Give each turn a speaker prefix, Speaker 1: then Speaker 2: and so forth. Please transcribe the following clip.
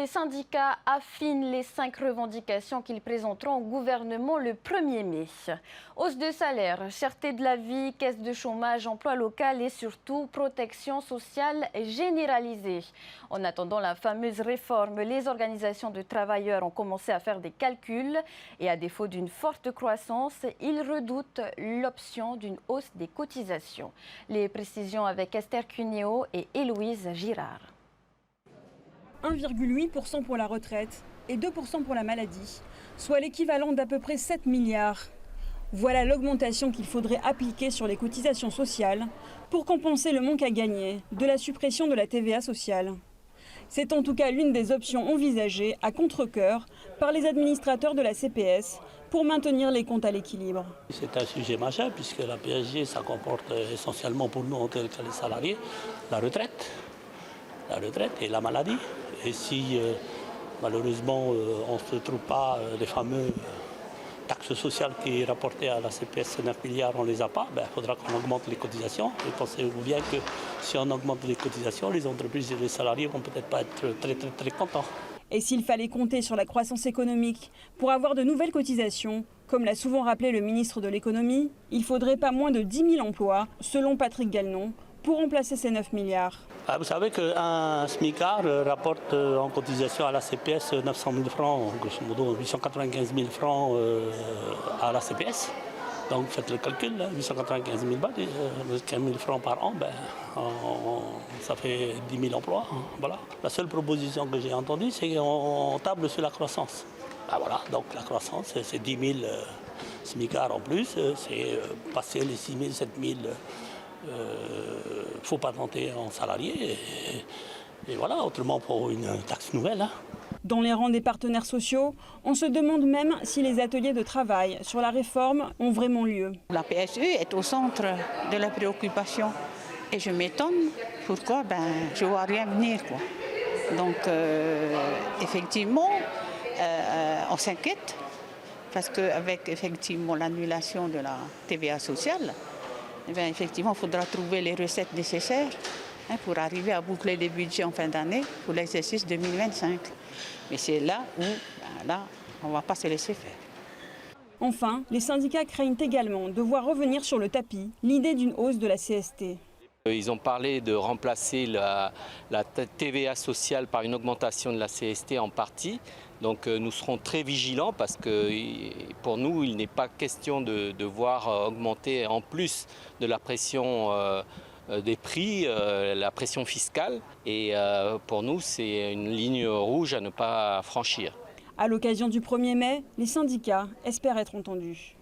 Speaker 1: syndicats affinent les 5 revendications qu'ils présenteront au gouvernement le 1er mai. Hausse de salaire, cherté de la vie, caisse de chômage, emploi local et surtout protection sociale généralisée. En attendant la fameuse réforme, les organisations de travailleurs ont commencé à faire des calculs et à défaut d'une forte croissance, ils redoutent l'option d'une hausse des cotisations. Les précisions avec Esther Cuneo et Héloïse Girard.
Speaker 2: 1,8% pour la retraite et 2% pour la maladie, soit l'équivalent d'à peu près 7 milliards. Voilà l'augmentation qu'il faudrait appliquer sur les cotisations sociales pour compenser le manque à gagner de la suppression de la TVA sociale. C'est en tout cas l'une des options envisagées à contre-cœur par les administrateurs de la CPS pour maintenir les comptes à l'équilibre.
Speaker 3: C'est un sujet majeur puisque la PSG, ça comporte essentiellement pour nous en tant que les salariés la retraite et la maladie. Et si malheureusement on ne se trouve pas les fameux taxes sociales qui est rapportées à la CPS, 9 milliards, on ne les a pas, il faudra qu'on augmente les cotisations. Et pensez-vous bien que si on augmente les cotisations, les entreprises et les salariés ne vont peut-être pas être très contents.
Speaker 2: Et s'il fallait compter sur la croissance économique pour avoir de nouvelles cotisations, comme l'a souvent rappelé le ministre de l'économie, il faudrait pas moins de 10 000 emplois, selon Patrick Galenon, pour remplacer ces 9 milliards.
Speaker 3: Vous savez qu'un SMICAR rapporte en cotisation à la CPS 900 000 francs, grosso modo 895 000 francs à la CPS. Donc faites le calcul, 895 000 balles, 15 000 francs par an, ça fait 10 000 emplois. Voilà. La seule proposition que j'ai entendue, c'est qu'on table sur la croissance. Voilà, donc la croissance, c'est 10 000 SMICAR en plus, c'est passer les 6 000, 7 000. Faut pas tenter en salarié et voilà, autrement pour une taxe nouvelle.
Speaker 2: Dans les rangs des partenaires sociaux, on se demande même si les ateliers de travail sur la réforme ont vraiment lieu.
Speaker 4: La PSE est au centre de la préoccupation et je m'étonne pourquoi je ne vois rien venir, quoi. Donc effectivement, on s'inquiète parce qu'avec effectivement l'annulation de la TVA sociale, effectivement, il faudra trouver les recettes nécessaires pour arriver à boucler les budgets en fin d'année pour l'exercice 2025. Mais c'est là où on ne va pas se laisser faire.
Speaker 2: Enfin, les syndicats craignent également de voir revenir sur le tapis l'idée d'une hausse de la CST.
Speaker 5: Ils ont parlé de remplacer la TVA sociale par une augmentation de la CST en partie. Donc nous serons très vigilants parce que pour nous, il n'est pas question de voir augmenter en plus de la pression des prix, la pression fiscale. Et pour nous, c'est une ligne rouge à ne pas franchir.
Speaker 2: À l'occasion du 1er mai, les syndicats espèrent être entendus.